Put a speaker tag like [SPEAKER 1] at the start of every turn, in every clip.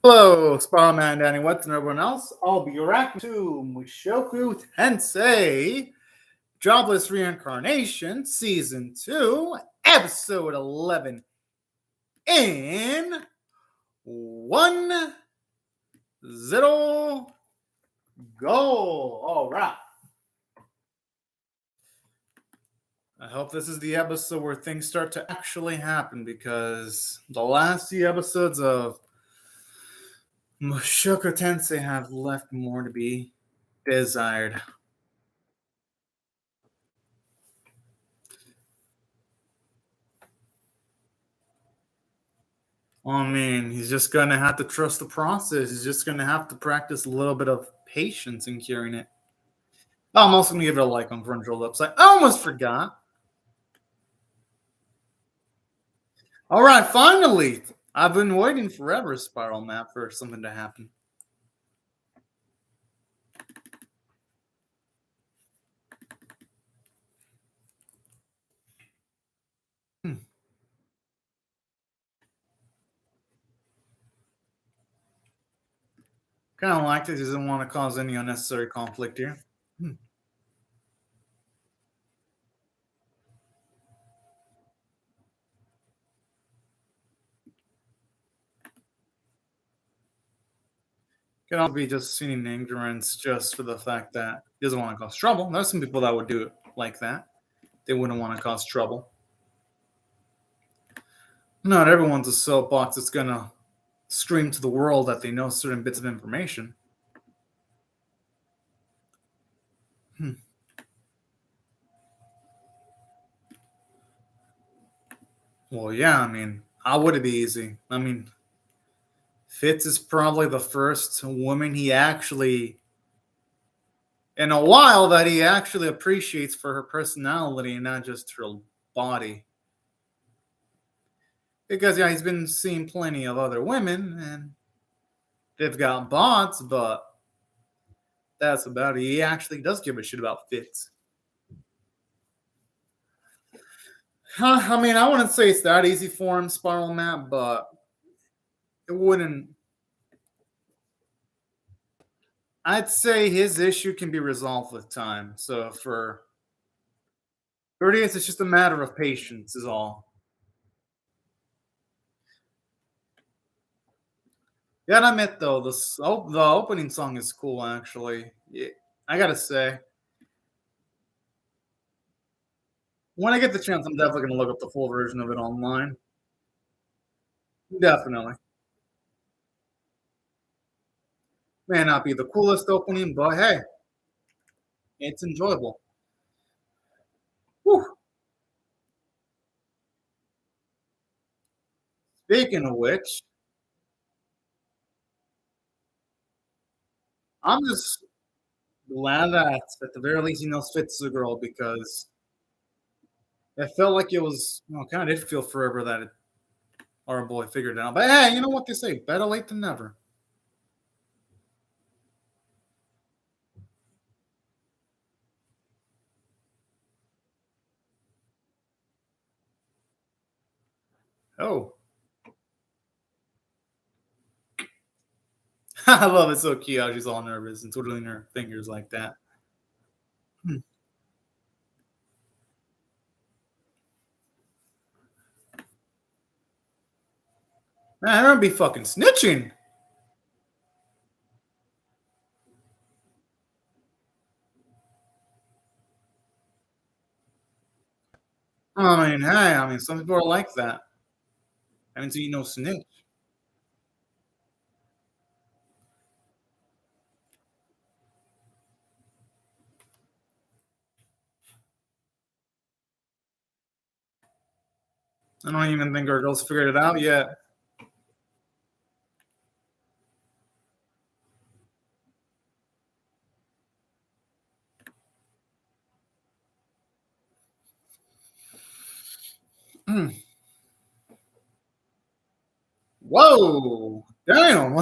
[SPEAKER 1] Hello, Spider-Man, Danny What's and everyone else. I'll be reacting to Mushoku Tensei, Jobless Reincarnation, Season 2, Episode 11, in 1-0, go. All right. I hope this is the episode where things start to actually happen, because the last few episodes of Mushoku Tensei have left more to be desired. I mean, he's just going to have to trust the process. He's just going to have to practice a little bit of patience in curing it. I'm also going to give it a like on Crunchyroll website. I almost forgot. All right, finally. I've been waiting forever, Spiral Map, for something to happen. Kind of like it. He doesn't want to cause any unnecessary conflict here. Could also be just seeming ignorance just for the fact that he doesn't want to cause trouble. There's some people that would do it like that. They wouldn't want to cause trouble. Not everyone's a soapbox that's going to scream to the world that they know certain bits of information. Well, yeah, I mean, how would it be easy? I mean, Fitz is probably the first woman he actually, in a while, that he actually appreciates for her personality and not just her body. Because, yeah, he's been seeing plenty of other women, and they've got bots, but that's about it. He actually does give a shit about Fitz. I mean, I wouldn't say it's that easy for him, Spiral Map, but it wouldn't. I'd say his issue can be resolved with time. So for 30th, it's just a matter of patience, is all. Gotta admit, though, the opening song is cool, actually. Yeah, I gotta say. When I get the chance, I'm definitely gonna look up the full version of it online. Definitely. May not be the coolest opening, but hey, it's enjoyable. Whew. Speaking of which, I'm just glad that at the very least he knows Fitz is a girl, because it felt like it was, kind of did feel forever that our boy figured it out. But hey, you know what they say, better late than never. Oh. I love it, so cute how she's all nervous and twiddling her fingers like that. Hmm. Man, I don't be fucking snitching. I mean, hey, some people are like that. I haven't seen no snitch. I don't even think our girls figured it out yet. Hmm. Whoa, damn.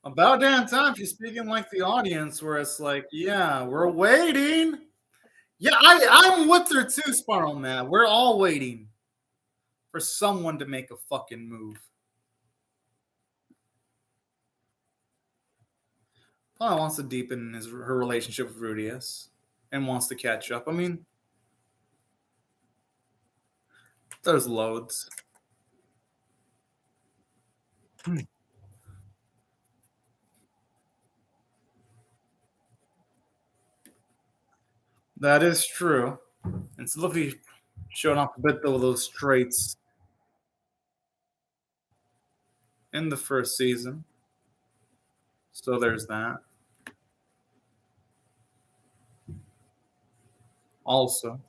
[SPEAKER 1] About damn time she's speaking like the audience, where it's like, yeah, we're waiting. Yeah, I'm with her too, Spiral Man. We're all waiting. for someone to make a fucking move. Probably wants to deepen her relationship with Rudius and wants to catch up. I mean, there's loads. That is true. And Slippy showed off a bit of those traits in the first season. So there's that. Also,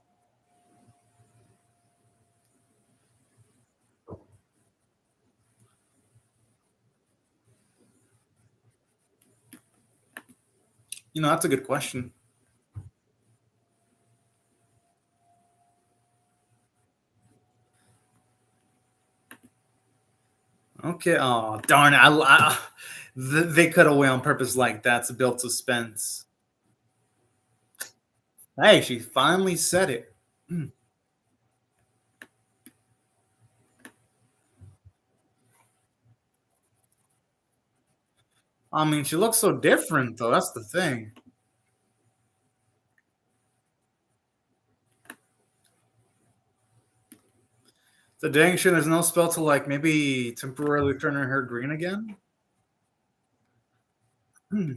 [SPEAKER 1] that's a good question. Okay. Oh, darn it. They cut away on purpose like that to build suspense. Hey, she finally said it. Hmm. I mean, she looks so different, though. That's the thing. The dang sure there's no spell to like maybe temporarily turn her hair green again. Hmm.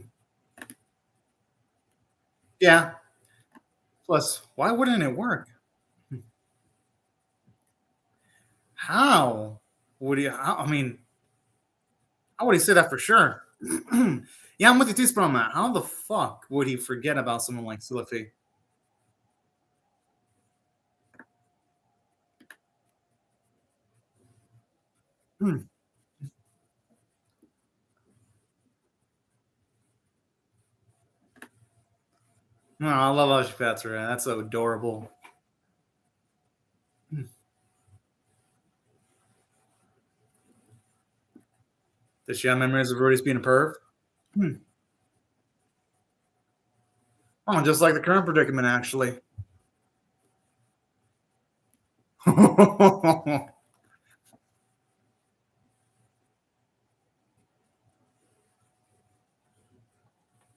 [SPEAKER 1] Yeah. Plus, why wouldn't it work? Hmm. How would he? I mean, how would he say that for sure? Yeah, I'm with you too, Sproman. How the fuck would he forget about someone like Sliffy? Hmm. No, I love how she pats her. That's so adorable. Hmm. Does she have memories of Rudy's being a perv? Hmm. Oh, just like the current predicament, actually.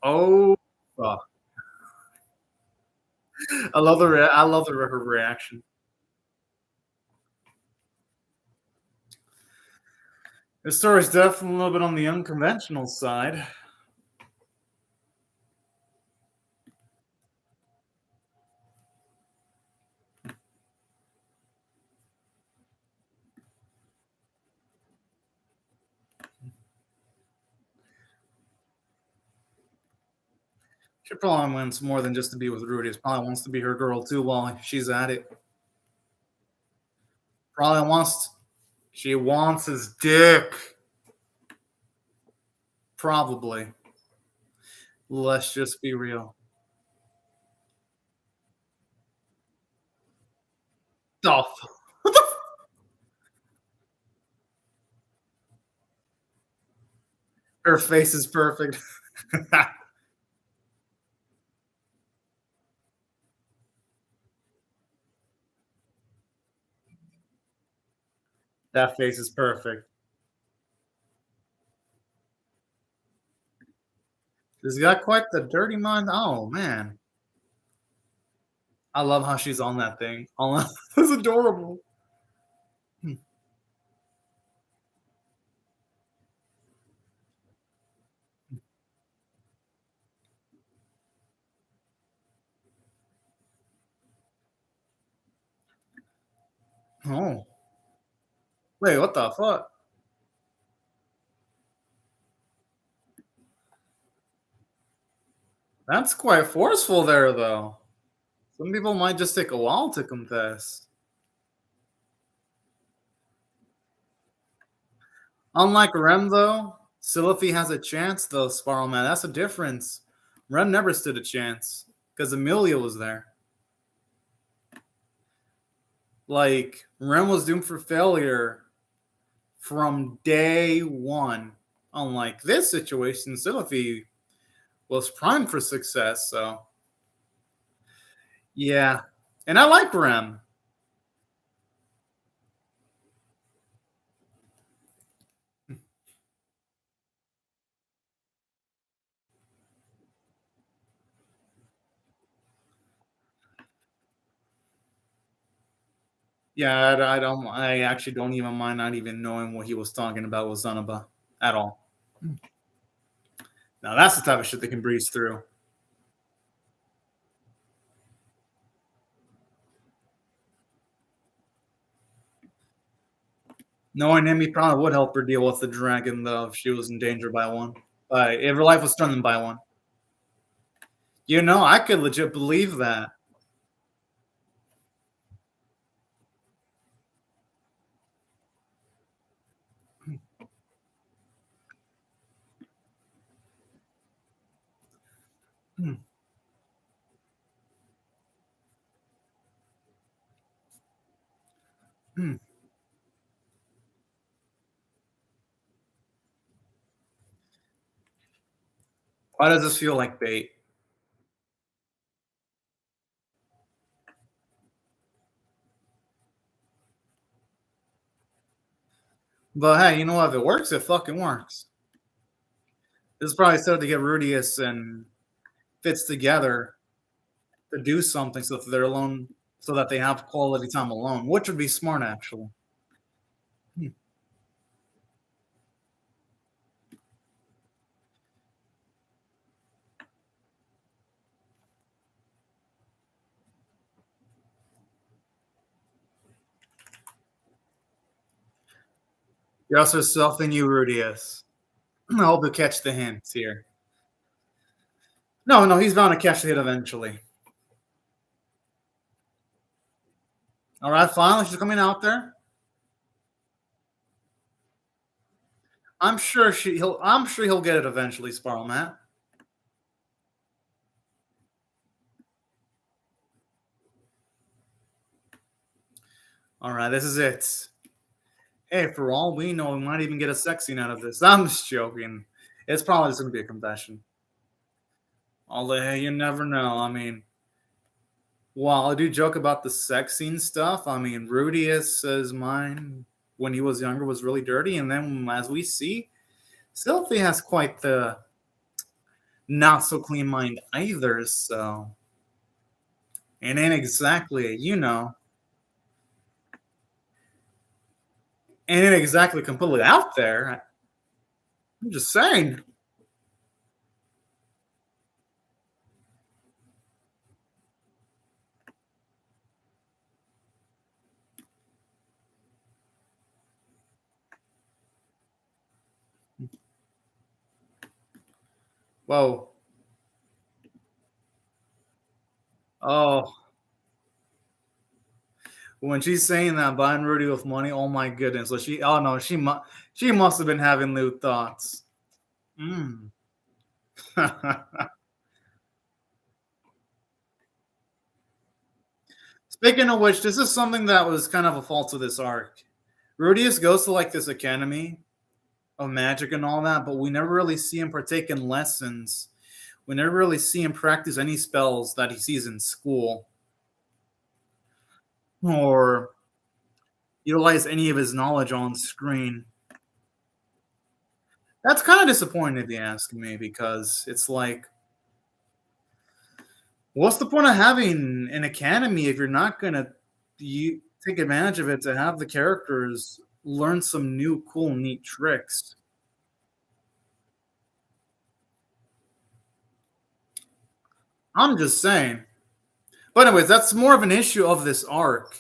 [SPEAKER 1] Oh, fuck. I love her reaction. The story's definitely a little bit on the unconventional side. She probably wants more than just to be with Rudy. She probably wants to be her girl too while she's at it. Probably wants she wants his dick. Probably. Let's just be real. Oh, what the her face is perfect. That face is perfect. She's got quite the dirty mind. Oh man. I love how she's on that thing. On That's adorable. Hmm. Oh. Wait, what the fuck? That's quite forceful there though. Some people might just take a while to confess. Unlike Rem, though, Siliphi has a chance, though, Sparrow Man. That's a difference. Rem never stood a chance because Amelia was there. Like, Rem was doomed for failure from day one. Unlike this situation, Siliphi was primed for success. So, yeah. And I like Rem. Yeah, I actually don't even mind not even knowing what he was talking about with Zanaba at all. Now that's the type of shit they can breeze through. Knowing him, he probably would help her deal with the dragon, though, if she was in danger by one. If her life was threatened by one. You know, I could legit believe that. Hmm, hmm. Why does this feel like bait? But hey, you know what? If it works, it fucking works. This is probably set to get Rudius and Fits together to do something so that they're alone, so that they have quality time alone, which would be smart, actually. Hmm. You're also self you, Rudius. I hope you catch the hints here. No, no, he's bound to catch the hit eventually. All right, finally, she's coming out there. I'm sure he'll get it eventually, Sparrow Matt. All right, this is it. Hey, for all we know, we might even get a sex scene out of this. I'm just joking. It's probably just gonna be a confession. Although, hey, you never know. I mean, while I do joke about the sex scene stuff, I mean, Rudius's mind when he was younger was really dirty, and then as we see, Sylphie has quite the not so clean mind either. So, and ain't exactly, ain't exactly completely out there. I'm just saying. Whoa. Oh, when she's saying that buying Rudy with money, oh my goodness. So oh no, she must have been having lewd thoughts. Mm. Speaking of which, this is something that was kind of a fault of this arc. Rudius goes to like this academy of magic and all that, but we never really see him partake in lessons. We never really see him practice any spells that he sees in school or utilize any of his knowledge on screen. That's kind of disappointing if you ask me, because it's like, what's the point of having an academy if you're not gonna you take advantage of it to have the characters learn some new cool neat tricks? I'm just saying. But anyways, that's more of an issue of this arc.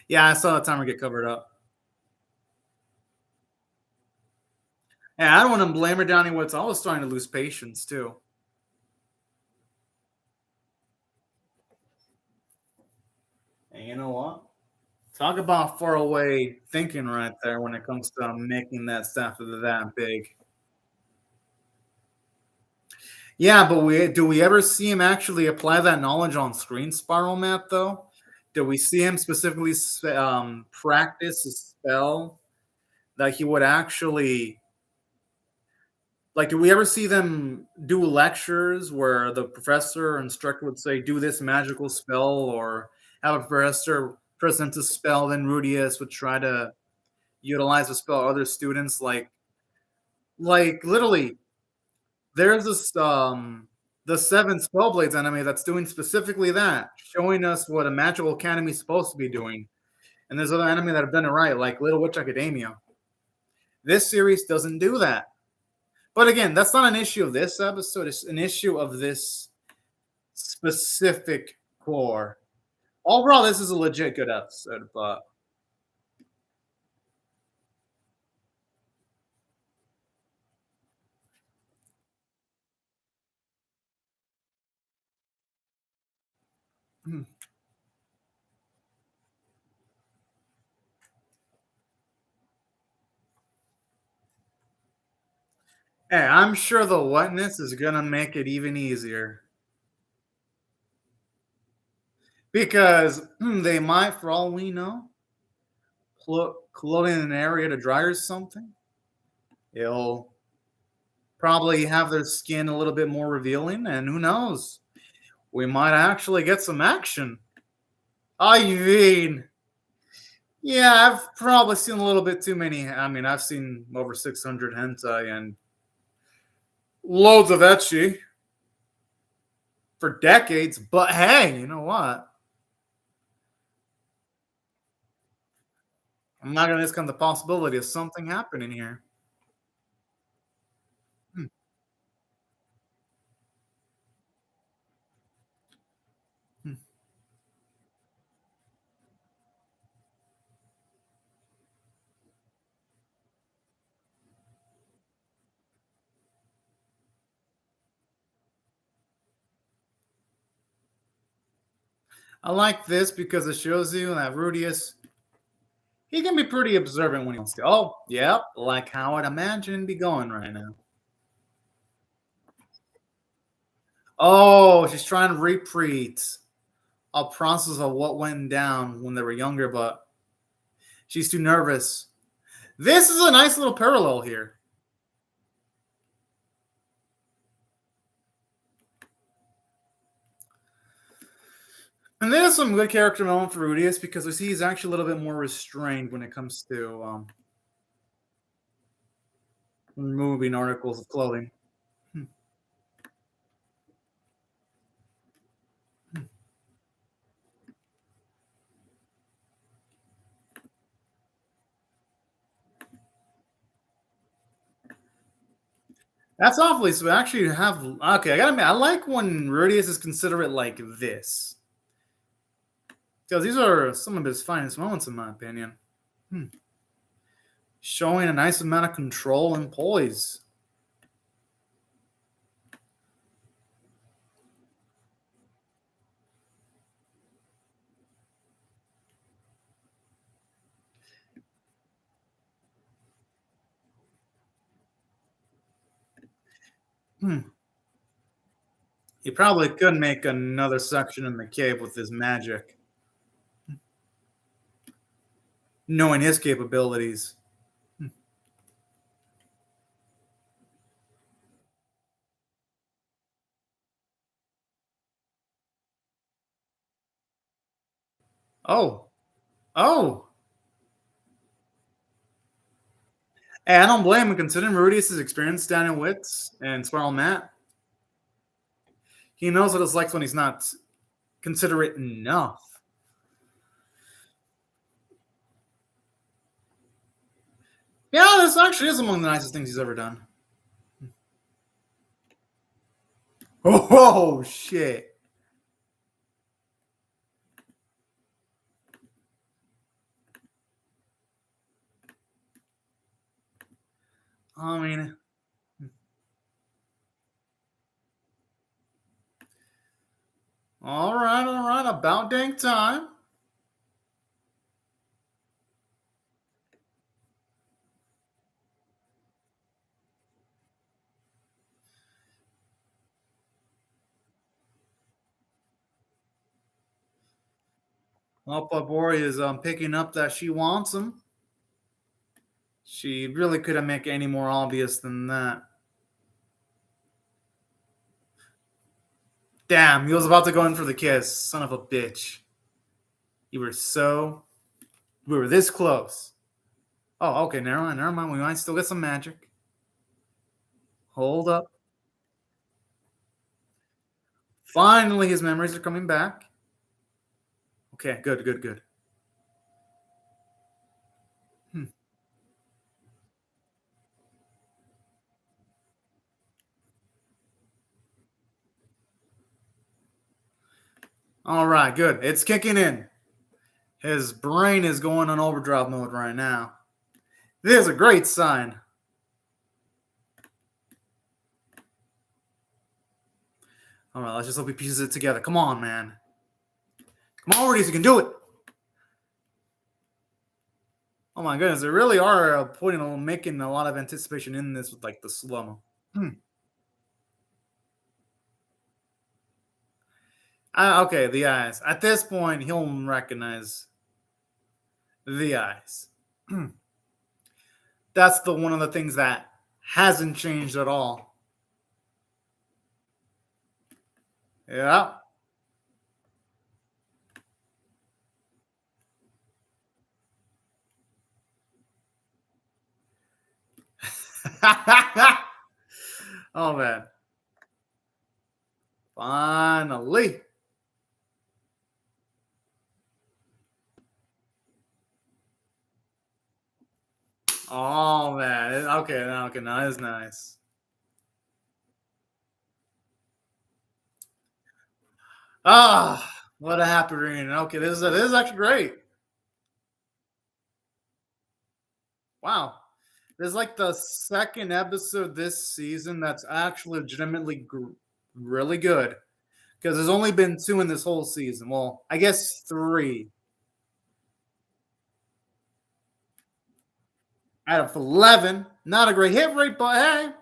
[SPEAKER 1] Yeah, I saw the timer get covered up. Yeah, I don't want to blame her Downey Woods. I was starting to lose patience too. And you know what? Talk about far away thinking right there when it comes to making that stuff that big. Yeah, but we ever see him actually apply that knowledge on screen, Spiral Map, though? Do we see him specifically practice a spell that he would actually like? Do we ever see them do lectures where the professor or instructor would say, "Do this magical spell," or have a professor present a spell, then Rudius would try to utilize the spell other students literally there's this the seven Spellblades anime that's doing specifically that, showing us what a magical academy is supposed to be doing. And there's other anime that have done it right, like Little Witch Academia. This series doesn't do that. But again, that's not an issue of this episode. It's an issue of this specific core. Overall, this is a legit good episode, but hmm. Hey, I'm sure the wetness is gonna make it even easier. Because they might, for all we know, clothing in an area to dry or something. It'll probably have their skin a little bit more revealing, and who knows? We might actually get some action. I mean, yeah, I've probably seen a little bit too many. I mean, I've seen over 600 hentai and loads of etchi for decades, but hey, you know what? I'm not going to discount the possibility of something happening here. Hmm. Hmm. I like this because it shows you that Rudius, he can be pretty observant when he wants to. Oh, yep, like how I'd imagine it'd be going right now. Oh, she's trying to repeat a process of what went down when they were younger, but she's too nervous. This is a nice little parallel here. And there's some good character moment for Rudius because we see he's actually a little bit more restrained when it comes to removing articles of clothing. Hmm. Hmm. That's awfully so. Actually, you have okay. I gotta admit, I like when Rudius is considerate like this because these are some of his finest moments, in my opinion. Hmm. Showing a nice amount of control and poise. Hmm. He probably could make another section in the cave with his magic, knowing his capabilities. Hmm. Oh, oh. Hey, I don't blame him considering Rudius' experience down in Wits and Spiral Matt. He knows what it's like when he's not considerate enough. Yeah, this actually is among the nicest things he's ever done. Oh, shit. I mean, all right, about dang time. Well, Bori is picking up that she wants him. She really couldn't make it any more obvious than that. Damn, he was about to go in for the kiss. Son of a bitch. You were so. We were this close. Oh, okay, never mind, never mind. We might still get some magic. Hold up. Finally, his memories are coming back. Okay, good, good, good. All right, good. It's kicking in. His brain is going on overdrive mode right now. This is a great sign. All right, let's just hope he pieces it together. Come on, man. Come on, Rudies, you can do it. Oh my goodness, they really are making a lot of anticipation in this with like the slow mo. Okay, the eyes. At this point, he'll recognize the eyes. That's the one of the things that hasn't changed at all. Yeah. Oh man. Finally. Oh man. Okay, okay, now that's nice. Ah, what a happy reunion. Okay, this is actually great. Wow. This is like the second episode this season that's actually legitimately really good. Because there's only been two in this whole season. Well, I guess three out of 11. Not a great hit rate, but hey, at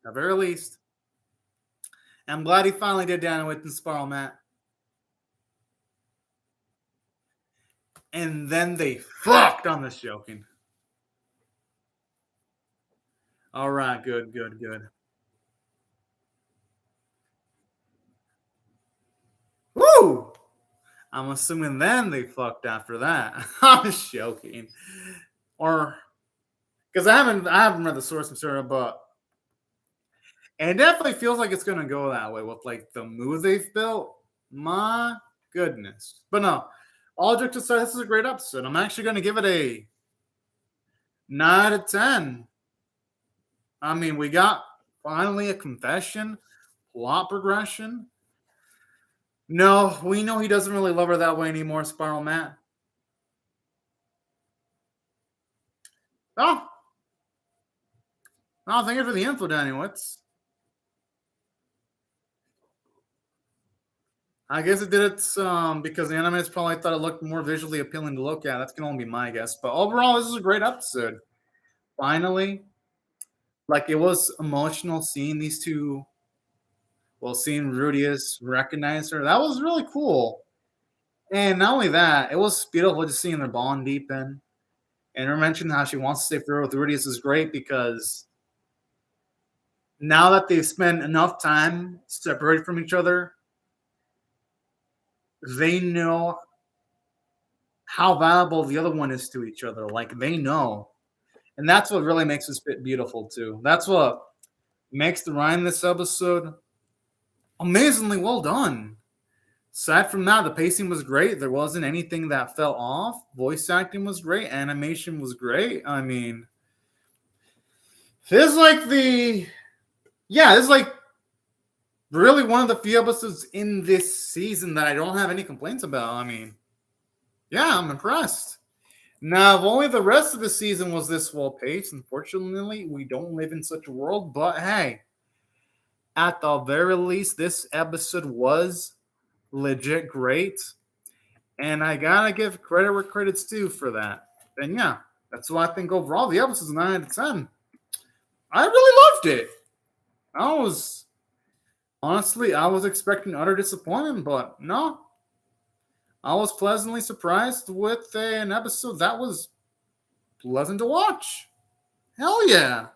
[SPEAKER 1] the very least. I'm glad he finally did down with the Spiral Mat. And then they fucked on this joking. All right, good, good, good. Woo! I'm assuming then they fucked after that. I'm joking. Or because I haven't read the source material, but it definitely feels like it's gonna go that way with like the mood they've built. My goodness. But no, all jokes aside, this is a great episode. I'm actually gonna give it a 9 out of 10. I mean, we got finally a confession, plot progression. No, we know he doesn't really love her that way anymore, Spiral Matt. Oh, thank you for the info, Danny. I guess it did it because the animators probably thought it looked more visually appealing to look at. That's gonna only be my guess. But overall, this is a great episode. Finally, like it was emotional seeing these two. Well, seeing Rudius recognize her, that was really cool. And not only that, it was beautiful just seeing their bond deepen. And her mentioning how she wants to stay forever with Rudius is great because now that they've spent enough time separated from each other, they know how valuable the other one is to each other. Like they know. And that's what really makes this bit beautiful too. That's what makes the Ryan this episode amazingly well done. Aside from that, the pacing was great. There wasn't anything that fell off. Voice acting was great. Animation was great. I mean, this is like this is like really one of the few episodes in this season that I don't have any complaints about. I mean, yeah, I'm impressed. Now, if only the rest of the season was this well paced, unfortunately, we don't live in such a world. But hey, at the very least, this episode was legit great. And I gotta give credit where credit's due for that. And yeah, that's why I think overall the episode's 9 out of 10. I really loved it. I was honestly, I was expecting utter disappointment, but no. I was pleasantly surprised with an episode that was pleasant to watch. Hell yeah.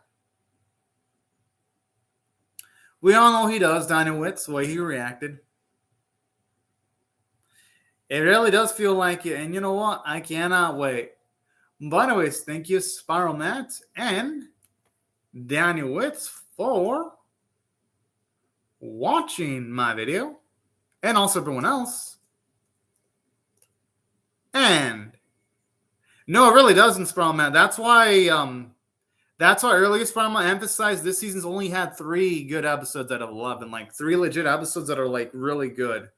[SPEAKER 1] We all know he does, Dynawitz, the way he reacted. It really does feel like it. And you know what? I cannot wait. But anyways, thank you, Spiral Matt and Daniel Witz for watching my video. And also everyone else. And no, it really doesn't, Spiral Matt. That's why earlier Spiral Matt emphasized this season's only had 3 good episodes out of 11. Like 3 legit episodes that are like really good.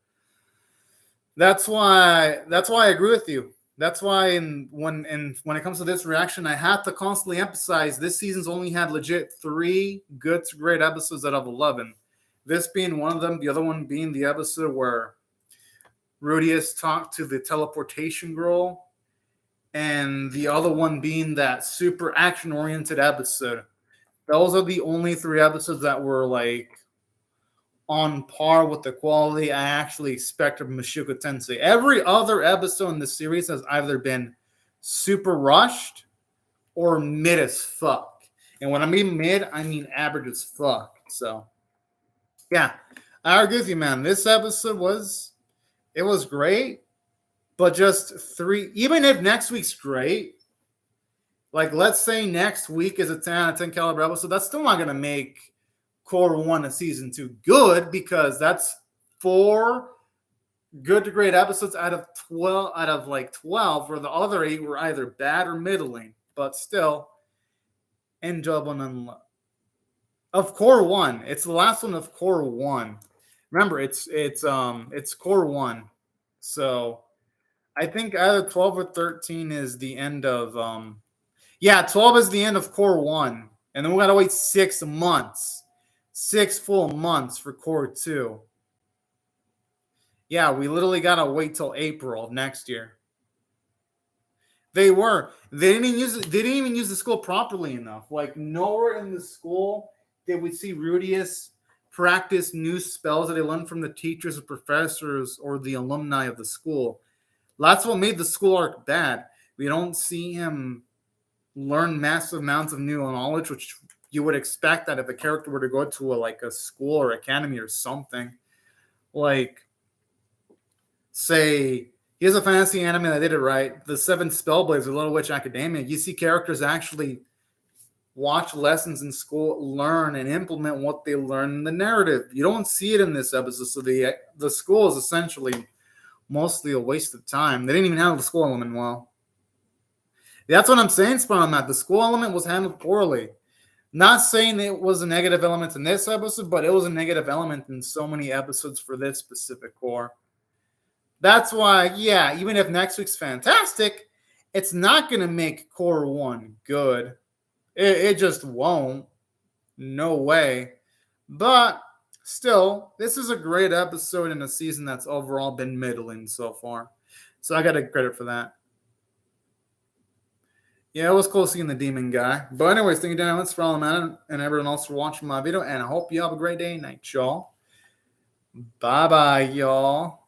[SPEAKER 1] That's why I agree with you. That's why when it comes to this reaction, I have to constantly emphasize this season's only had legit 3 good to great episodes out of 11. This being one of them, the other one being the episode where Rudius talked to the teleportation girl, and the other one being that super action oriented episode. Those are the only 3 episodes that were like on par with the quality I actually expect of Mushoku Tensei. Every other episode in the series has either been super rushed or mid as fuck. And when I mean mid, I mean average as fuck. So, yeah, I agree with you, man. This episode was great, but just 3. Even if next week's great, like let's say next week is a 10 out of 10 caliber episode, that's still not gonna make Core 1 of Season 2 good, because that's 4 good to great episodes out of 12, where the other 8 were either bad or middling, but still enjoyable of Core 1. It's the last one of Core 1. Remember, it's Core 1. So I think either 12 or 13 is the end of 12 is the end of Core 1. And then we gotta wait 6 months. 6 full months for Core 2. Yeah, we literally gotta wait till April of next year. They didn't even use the school properly enough. Like nowhere in the school did we see Rudius practice new spells that he learned from the teachers or professors or the alumni of the school. That's what made the school arc bad. We don't see him learn massive amounts of new knowledge, which you would expect that if a character were to go to a school or academy or something. Like, say, here's a fantasy anime that did it right. The 7 Spellblades or Little Witch Academia. You see characters actually watch lessons in school, learn, and implement what they learn in the narrative. You don't see it in this episode. So the school is essentially mostly a waste of time. They didn't even handle the school element well. That's what I'm saying, Spider-Man. The school element was handled poorly. Not saying it was a negative element in this episode, but it was a negative element in so many episodes for this specific core. That's why, yeah, even if next week's fantastic, it's not going to make Core 1 good. It just won't. No way. But still, this is a great episode in a season that's overall been middling so far. So I got to credit for that. Yeah, it was cool seeing the demon guy. But anyways, thank you, Daniel, for all and everyone else for watching my video. And I hope you have a great day and night, y'all. Bye-bye, y'all.